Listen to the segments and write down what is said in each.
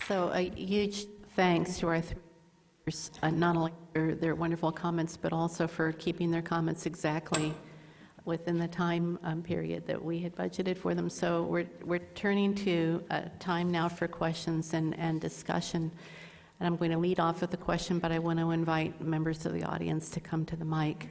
So a huge thanks to our not only for their wonderful comments, but also for keeping their comments exactly within the time period that we had budgeted for them. So we're turning to time now for questions and discussion. And I'm going to lead off with a question, but I want to invite members of the audience to come to the mic.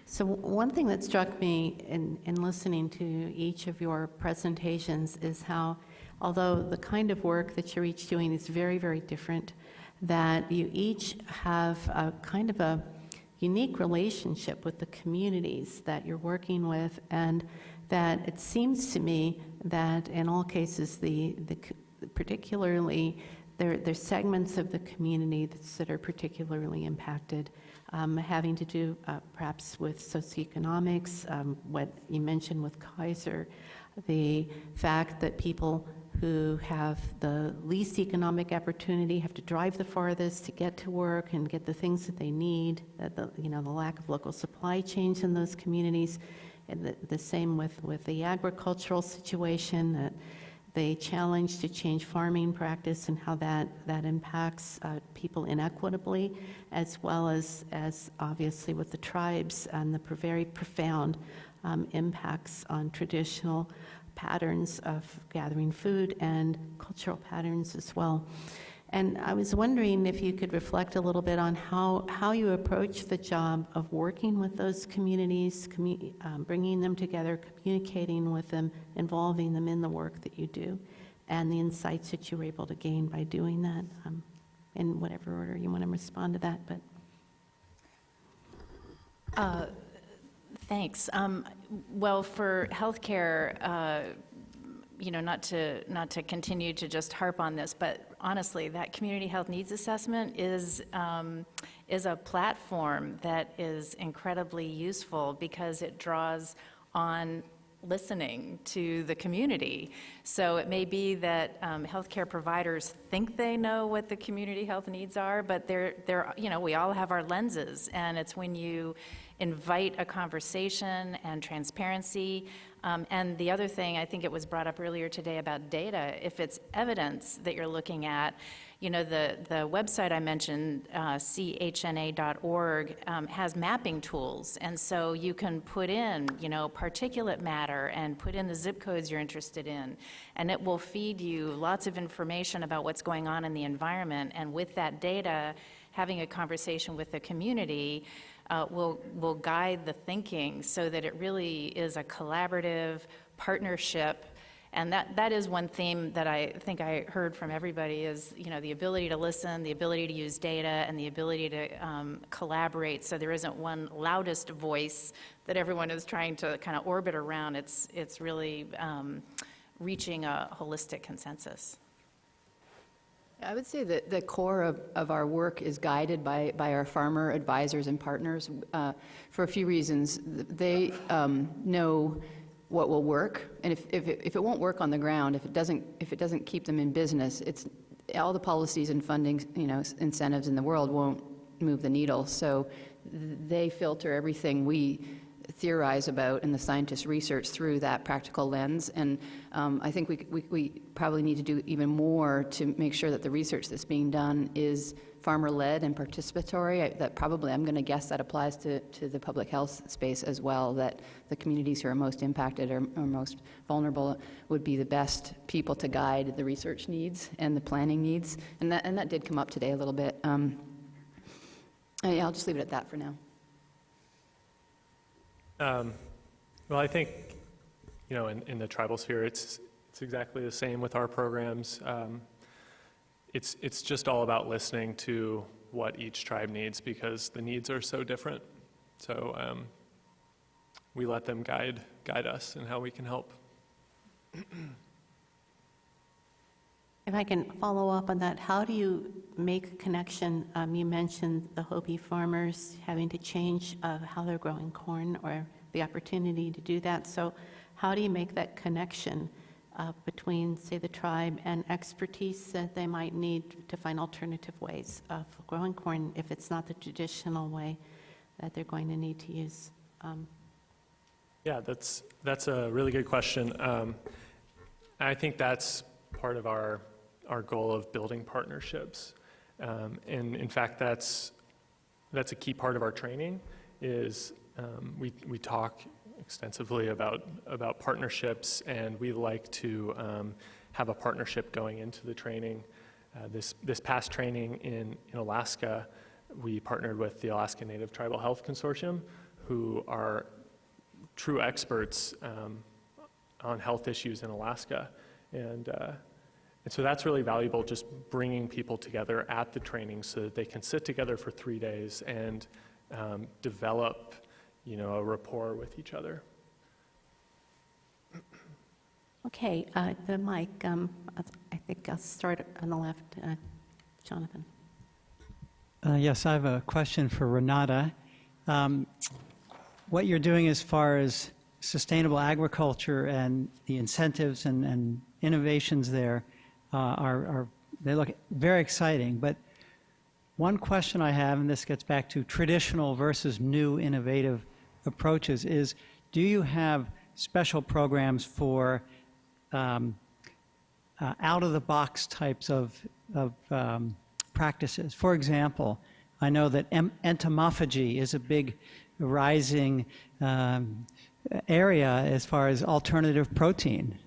So one thing that struck me in listening to each of your presentations is how, although the kind of work that you're each doing is very, very different, that you each have a kind of a unique relationship with the communities that you're working with, and that it seems to me that in all cases, particularly there's segments of the community that are particularly impacted, having to do perhaps with socioeconomics, what you mentioned with Kaiser, the fact that people who have the least economic opportunity have to drive the farthest to get to work and get the things that they need, the lack of local supply chains in those communities, and the same with the agricultural situation, the challenge to change farming practice and how that impacts people inequitably, as well as obviously with the tribes and the very profound impacts on traditional patterns of gathering food and cultural patterns as well. And I was wondering if you could reflect a little bit on how you approach the job of working with those communities, bringing them together, communicating with them, involving them in the work that you do, and the insights that you were able to gain by doing that, in whatever order you want to respond to that. But Thanks. Well, for healthcare, not to continue to just harp on this, but honestly, that community health needs assessment is a platform that is incredibly useful because it draws on listening to the community. So it may be that healthcare providers think they know what the community health needs are, but we all have our lenses, and it's when you invite a conversation and transparency. And the other thing, I think it was brought up earlier today about data, if it's evidence that you're looking at, the website I mentioned, chna.org, has mapping tools. And so you can put in, particulate matter and put in the zip codes you're interested in. And it will feed you lots of information about what's going on in the environment. And with that data, having a conversation with the community will guide the thinking so that it really is a collaborative partnership. And that is one theme that I think I heard from everybody is, the ability to listen, the ability to use data, and the ability to collaborate so there isn't one loudest voice that everyone is trying to kind of orbit around. It's really reaching a holistic consensus. I would say that the core of our work is guided by our farmer advisors and partners for a few reasons. They know what will work, and if it won't work on the ground, if it doesn't keep them in business, it's all the policies and funding, incentives in the world won't move the needle. So they filter everything we theorize about and the scientists research through that practical lens, and I think we probably need to do even more to make sure that the research that's being done is farmer-led and participatory. That probably, I'm going to guess that applies to the public health space as well, that the communities who are most impacted or most vulnerable would be the best people to guide the research needs and the planning needs, and that did come up today a little bit. I'll just leave it at that for now. Well, I think, in the tribal sphere, it's exactly the same with our programs. It's just all about listening to what each tribe needs because the needs are so different. So we let them guide us in how we can help. if I can follow up on that, how do you make a connection? You mentioned the Hopi farmers having to change how they're growing corn or the opportunity to do that. So how do you make that connection between, say, the tribe and expertise that they might need to find alternative ways of growing corn if it's not the traditional way that they're going to need to use? Yeah, that's a really good question. I think that's part of our our goal of building partnerships. And in fact, that's a key part of our training. Is we talk extensively about partnerships, and we like to have a partnership going into the training. This past training in Alaska, we partnered with the Alaska Native Tribal Health Consortium, who are true experts on health issues in Alaska. And so that's really valuable, just bringing people together at the training so that they can sit together for 3 days and develop, a rapport with each other. Okay, the mic, I think I'll start on the left. Jonathan. Yes, I have a question for Renata. What you're doing as far as sustainable agriculture and the incentives and innovations there they look very exciting. But one question I have, and this gets back to traditional versus new innovative approaches, is do you have special programs for out-of-the-box types of practices? For example, I know that entomophagy is a big rising area as far as alternative protein.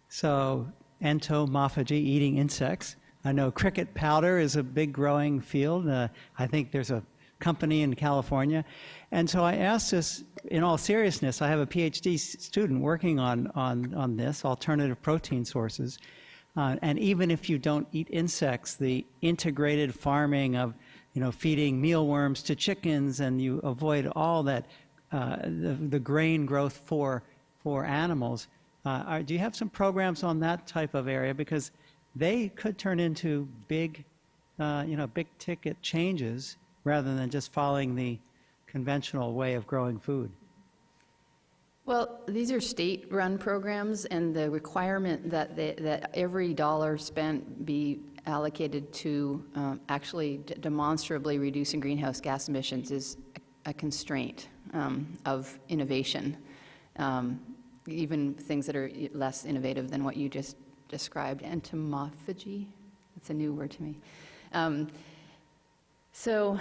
So entomophagy, eating insects. I know cricket powder is a big growing field. I think there's a company in California. And so I asked this in all seriousness. I have a PhD student working on this, alternative protein sources. And even if you don't eat insects, the integrated farming of, feeding mealworms to chickens, and you avoid all that, the grain growth for animals. Do you have some programs on that type of area? Because they could turn into big, big ticket changes rather than just following the conventional way of growing food. Well, these are state-run programs, and the requirement that every dollar spent be allocated to actually demonstrably reducing greenhouse gas emissions is a constraint of innovation, even things that are less innovative than what you just described. Entomophagy, that's a new word to me. So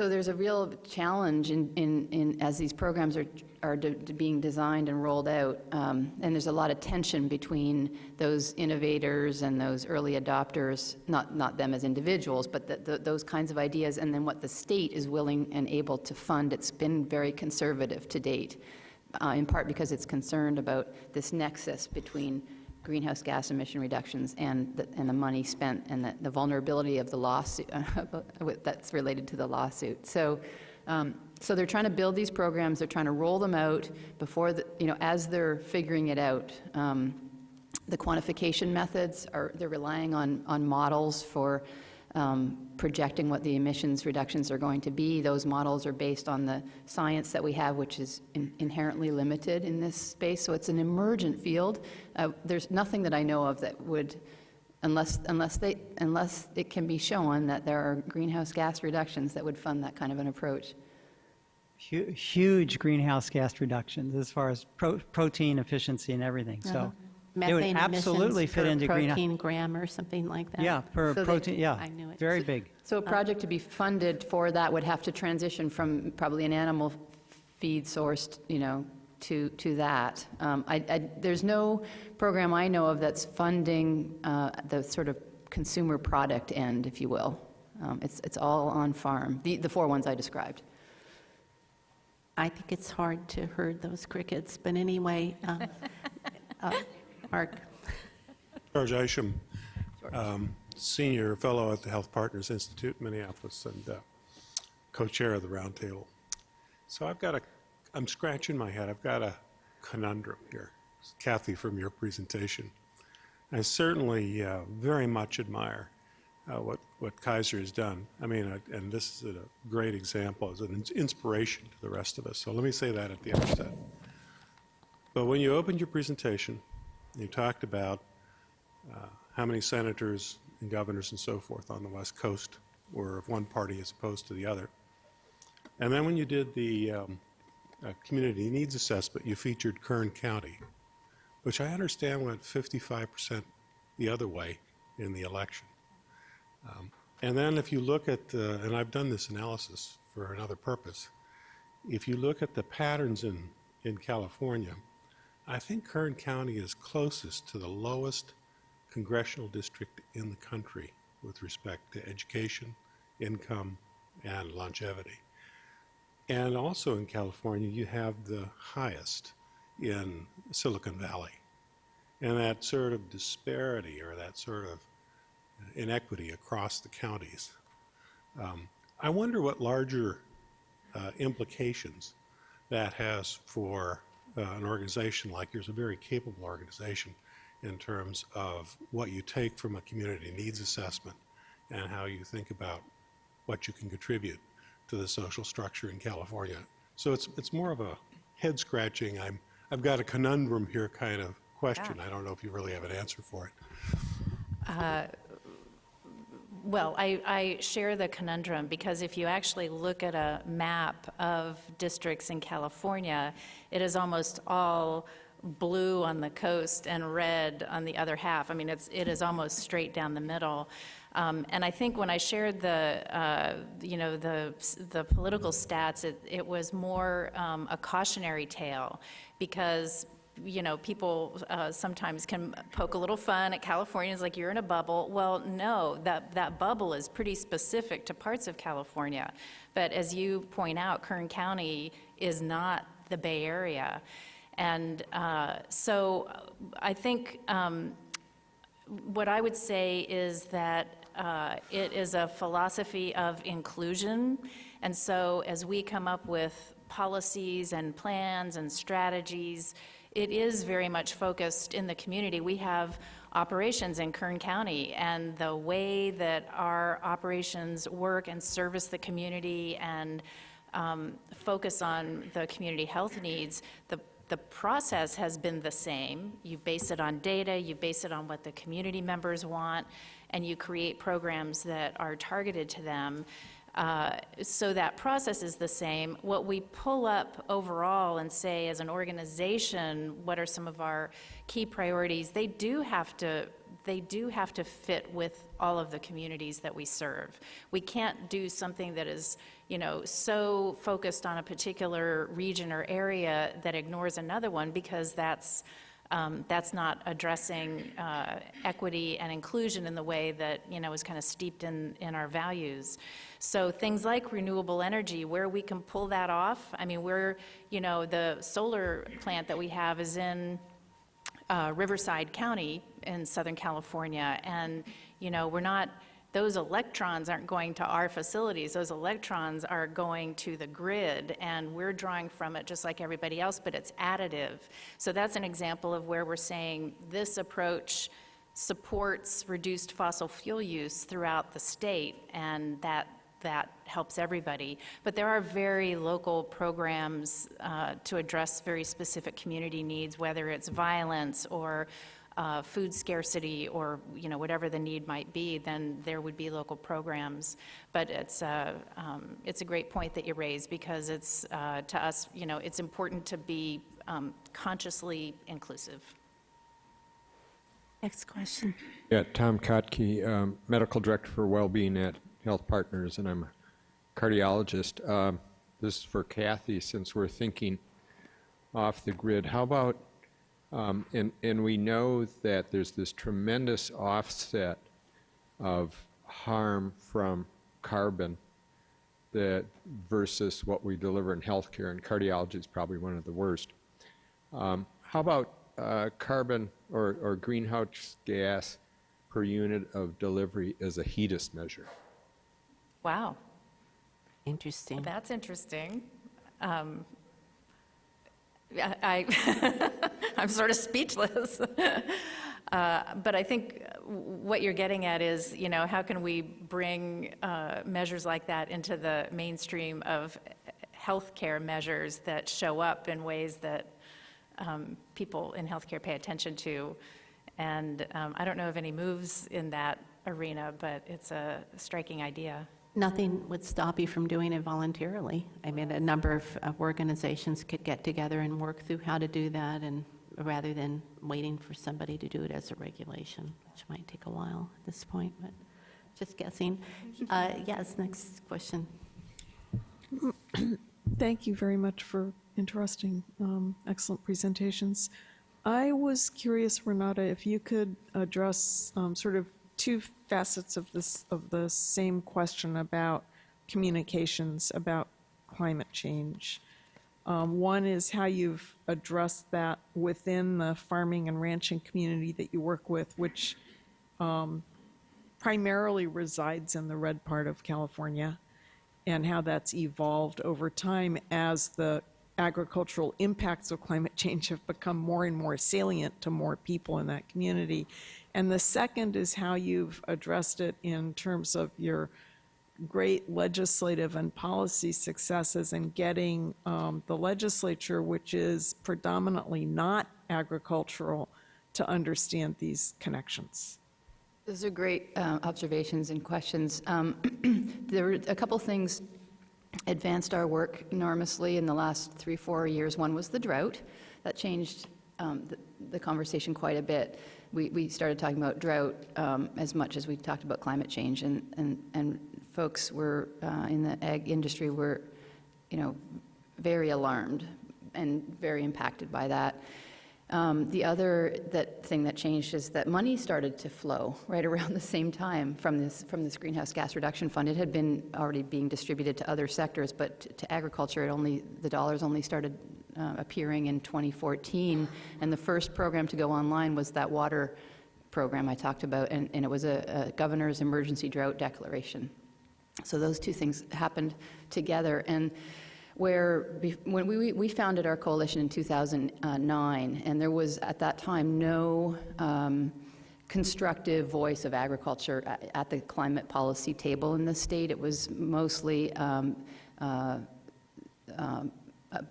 there's a real challenge in as these programs are being designed and rolled out, and there's a lot of tension between those innovators and those early adopters, not them as individuals, but those kinds of ideas, and then what the state is willing and able to fund. It's been very conservative to date, in part because it's concerned about this nexus between greenhouse gas emission reductions and the money spent, and the vulnerability of the lawsuit that's related to the lawsuit. So they're trying to build these programs. They're trying to roll them out before as they're figuring it out. The quantification methods they're relying on models for projecting what the emissions reductions are going to be. Those models are based on the science that we have, which is inherently limited in this space. So it's an emergent field. There's nothing that I know of that would, unless it can be shown that there are greenhouse gas reductions that would fund that kind of an approach. Huge greenhouse gas reductions as far as protein efficiency and everything. So it would absolutely fit into greenhouse. Protein gram or something like that. Yeah, per protein. I knew it. Very big. So a project to be funded for that would have to transition from probably an animal feed source, to that. There's no program I know of that's funding the sort of consumer product end, if you will. It's all on farm. The 4 ones I described. I think it's hard to herd those crickets, but anyway, Mark. George Isham, Senior Fellow at the Health Partners Institute in Minneapolis and co-chair of the roundtable. So I'm scratching my head. I've got a conundrum here, Kathy, from your presentation. I certainly very much admire what Kaiser has done. I mean, and this is a great example, as an inspiration to the rest of us. So let me say that at the outset. But when you opened your presentation, you talked about how many senators and governors and so forth on the West Coast were of one party as opposed to the other. And then when you did the community needs assessment, you featured Kern County, which I understand went 55% the other way in the election. And then if you look at, and I've done this analysis for another purpose, if you look at the patterns in California, I think Kern County is closest to the lowest congressional district in the country with respect to education, income, and longevity. And also in California, you have the highest in Silicon Valley. And that sort of disparity or that sort of inequity across the counties. I wonder what larger implications that has for an organization like yours, a very capable organization, in terms of what you take from a community needs assessment and how you think about what you can contribute to the social structure in California. So it's more of a head scratching, I've got a conundrum here kind of question. I don't know if you really have an answer for it. Well, I share the conundrum because if you actually look at a map of districts in California, it is almost all blue on the coast and red on the other half. I mean, it is almost straight down the middle. And I think when I shared the political stats, it was more a cautionary tale because people sometimes can poke a little fun at Californians like you're in a bubble. Well, no, that bubble is pretty specific to parts of California. But as you point out, Kern County is not the Bay Area. And so I think what I would say is that it is a philosophy of inclusion. And so as we come up with policies and plans and strategies, it is very much focused in the community. We have operations in Kern County, and the way that our operations work and service the community and focus on the community health needs, the process has been the same. You base it on data, you base it on what the community members want, and you create programs that are targeted to them. So that process is the same. What we pull up overall and say as an organization, what are some of our key priorities, they do have to fit with all of the communities that we serve. We can't do something that is, so focused on a particular region or area that ignores another one, because that's not addressing equity and inclusion in the way that is kind of steeped in our values. So things like renewable energy, where we can pull that off. I mean, the solar plant that we have is in Riverside County in Southern California, and those electrons aren't going to our facilities. Those electrons are going to the grid, and we're drawing from it just like everybody else, but it's additive. So that's an example of where we're saying this approach supports reduced fossil fuel use throughout the state, and that helps everybody. But there are very local programs to address very specific community needs, whether it's violence or food scarcity or whatever the need might be, then there would be local programs. But it's a great point that you raised, because it's to us, it's important to be consciously inclusive. Next question. Yeah, Tom Kotke, Medical Director for Wellbeing at Health Partners, and I'm a cardiologist. This is for Kathy, since we're thinking off the grid. How about and we know that there's this tremendous offset of harm from carbon that versus what we deliver in healthcare, and cardiology is probably one of the worst. How about carbon or greenhouse gas per unit of delivery as a HEDIS measure? Wow. Interesting. That's interesting. I'm sort of speechless. But I think what you're getting at is, how can we bring measures like that into the mainstream of healthcare measures that show up in ways that people in healthcare pay attention to? And I don't know of any moves in that arena, but it's a striking idea. Nothing would stop you from doing it voluntarily. I mean, a number of organizations could get together and work through how to do that, and rather than waiting for somebody to do it as a regulation, which might take a while at this point, but just guessing. Yes, next question. Thank you very much for interesting, excellent presentations. I was curious, Renata, if you could address sort of two facets of the same question about communications about climate change. One is how you've addressed that within the farming and ranching community that you work with, which primarily resides in the red part of California, and how that's evolved over time as the agricultural impacts of climate change have become more and more salient to more people in that community. And the second is how you've addressed it in terms of your great legislative and policy successes in getting the legislature, which is predominantly not agricultural, to understand these connections. Those are great observations and questions. There were a couple things advanced our work enormously in the last 3-4 years. One was the drought. That changed the conversation quite a bit. We started talking about drought as much as we talked about climate change, and folks were in the ag industry were, very alarmed and very impacted by that. The other thing that changed is that money started to flow right around the same time from this greenhouse gas reduction fund. It had been already being distributed to other sectors, but to agriculture, the dollars only started appearing in 2014. And the first program to go online was that water program I talked about, and it was a governor's emergency drought declaration. So those two things happened together. And when we founded our coalition in 2009, and there was at that time no constructive voice of agriculture at the climate policy table in the state. It was mostly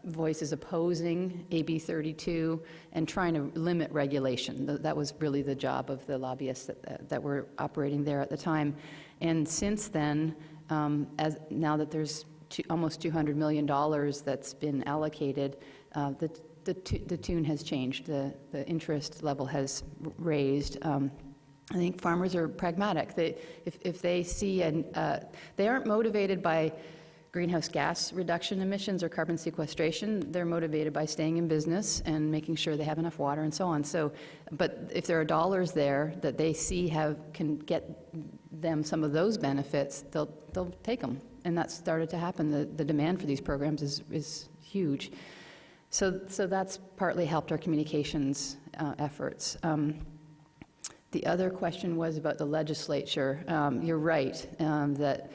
voices opposing AB 32 and trying to limit regulation. That was really the job of the lobbyists that were operating there at the time. And since then, now that there's almost $200 million that's been allocated, the tune has changed. The interest level has raised. I think farmers are pragmatic. If they see, they aren't motivated by greenhouse gas reduction emissions or carbon sequestration. They're motivated by staying in business and making sure they have enough water and so on. So, but if there are dollars there that they see can get them some of those benefits, they'll take them. And that's started to happen. The demand for these programs is huge. So that's partly helped our communications efforts. The other question was about the legislature. You're right that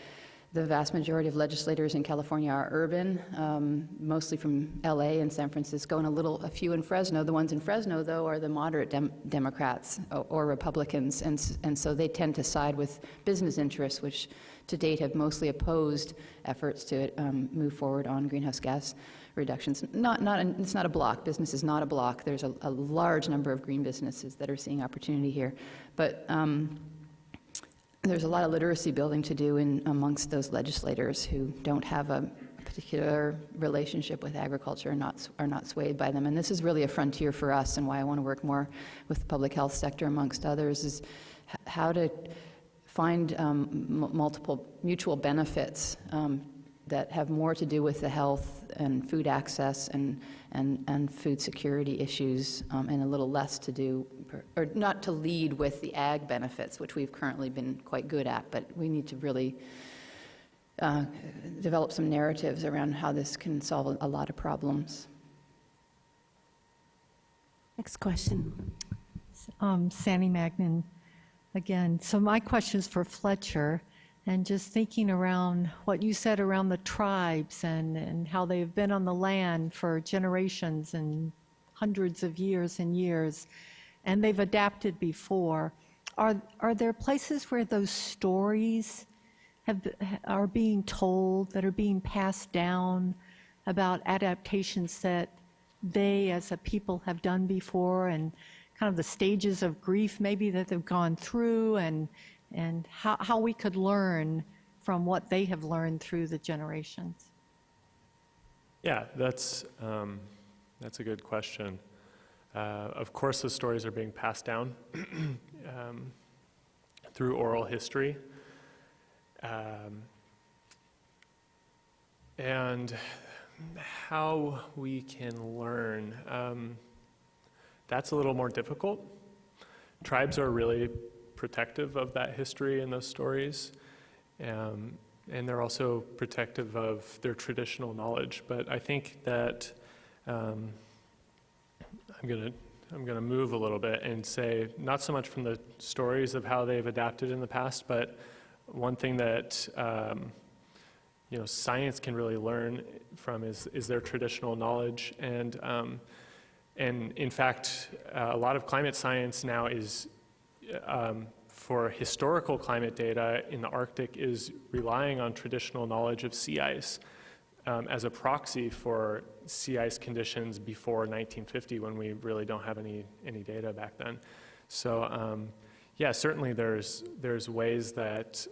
the vast majority of legislators in California are urban, mostly from LA and San Francisco, and a few in Fresno. The ones in Fresno, though, are the moderate Democrats or Republicans, and so they tend to side with business interests, which to date have mostly opposed efforts to move forward on greenhouse gas reductions. It's not a block. Business is not a block. There's a large number of green businesses that are seeing opportunity here, but there's a lot of literacy building to do amongst those legislators who don't have a particular relationship with agriculture and are not swayed by them. And this is really a frontier for us, and why I want to work more with the public health sector, amongst others, is how to find multiple mutual benefits that have more to do with the health and food access and food security issues, and a little less to do, or not to lead with the ag benefits, which we've currently been quite good at, but we need to really develop some narratives around how this can solve a lot of problems. Next question. Sandy Magnan again. So my question is for Fletcher, and just thinking around what you said around the tribes and how they've been on the land for generations and hundreds of years and years, and they've adapted before. Are there places where those stories are being told, that are being passed down about adaptations that they as a people have done before, and kind of the stages of grief maybe that they've gone through, and how we could learn from what they have learned through the generations? Yeah, that's a good question. Of course, the stories are being passed down through oral history. And how we can learn, that's a little more difficult. Tribes are really protective of that history and those stories, and they're also protective of their traditional knowledge. But I think that I'm gonna move a little bit and say not so much from the stories of how they've adapted in the past, but one thing that science can really learn from is their traditional knowledge. And in fact, a lot of climate science now is, for historical climate data in the Arctic, is relying on traditional knowledge of sea ice as a proxy for sea ice conditions before 1950, when we really don't have any data back then. So yeah, certainly there's ways that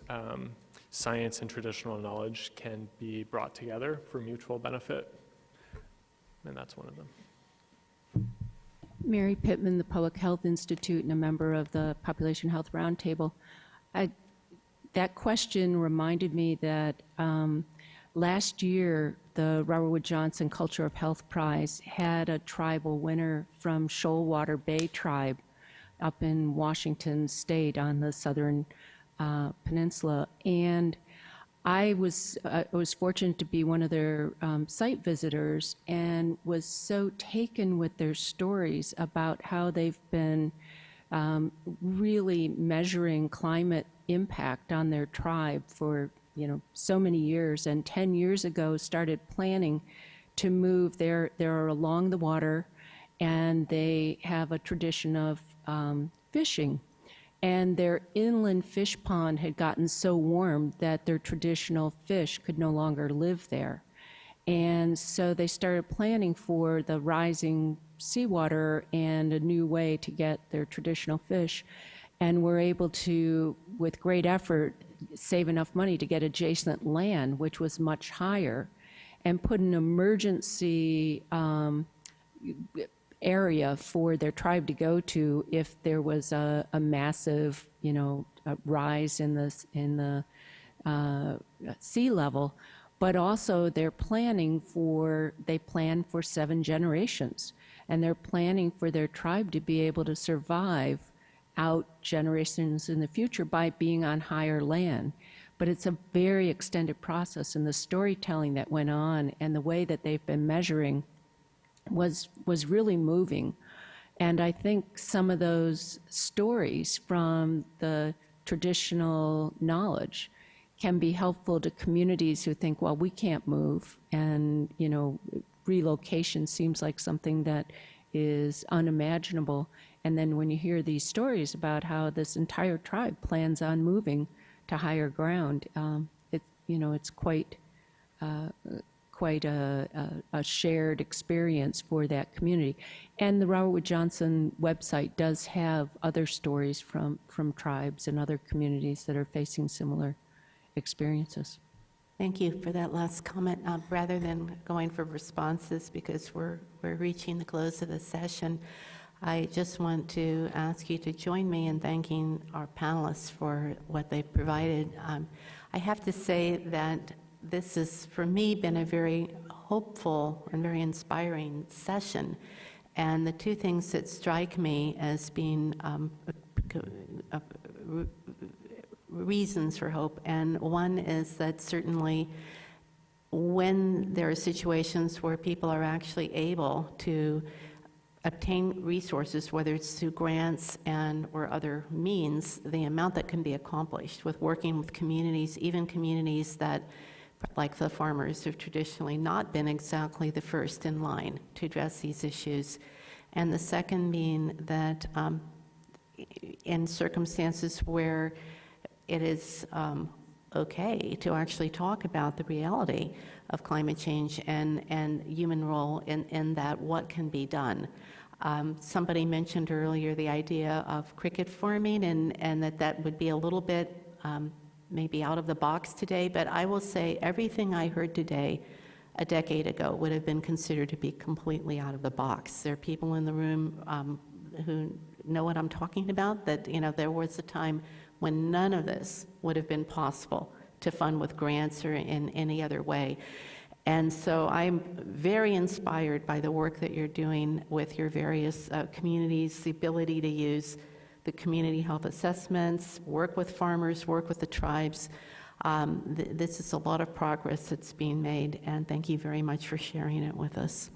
science and traditional knowledge can be brought together for mutual benefit, and that's one of them. Mary Pittman, the Public Health Institute, and a member of the Population Health Roundtable. That question reminded me that last year, the Robert Wood Johnson Culture of Health Prize had a tribal winner from Shoalwater Bay Tribe up in Washington State on the southern peninsula. And I was fortunate to be one of their site visitors and was so taken with their stories about how they've been really measuring climate impact on their tribe for so many years, and 10 years ago started planning to move. They're along the water, and they have a tradition of fishing. And their inland fish pond had gotten so warm that their traditional fish could no longer live there. And so they started planning for the rising seawater and a new way to get their traditional fish, and were able to, with great effort, save enough money to get adjacent land, which was much higher, and put an emergency area for their tribe to go to if there was a massive, a rise in the sea level. But also they plan for 7 generations, and they're planning for their tribe to be able to survive out generations in the future by being on higher land. But it's a very extended process, and the storytelling that went on and the way that they've been measuring was really moving. And I think some of those stories from the traditional knowledge can be helpful to communities who think, well, we can't move, and relocation seems like something that is unimaginable. And then when you hear these stories about how this entire tribe plans on moving to higher ground, it's quite a shared experience for that community. And the Robert Wood Johnson website does have other stories from tribes and other communities that are facing similar experiences. Thank you for that last comment. Rather than going for responses, because we're reaching the close of the session, I just want to ask you to join me in thanking our panelists for what they've provided. I have to say that this has, for me, been a very hopeful and very inspiring session. And the two things that strike me as being reasons for hope, and one is that certainly when there are situations where people are actually able to obtain resources, whether it's through grants or other means, the amount that can be accomplished with working with communities, even communities that, like the farmers, have traditionally not been exactly the first in line to address these issues. And the second being that in circumstances where it is okay to actually talk about the reality of climate change and human role in that, what can be done. Somebody mentioned earlier the idea of cricket farming, and that would be a little bit maybe out of the box today, but I will say everything I heard today a decade ago would have been considered to be completely out of the box. There are people in the room who know what I'm talking about, that, you know, there was a time when none of this would have been possible to fund with grants or in any other way. And so I'm very inspired by the work that you're doing with your various communities, the ability to use the community health assessments, work with farmers, work with the tribes. This is a lot of progress that's being made, and thank you very much for sharing it with us.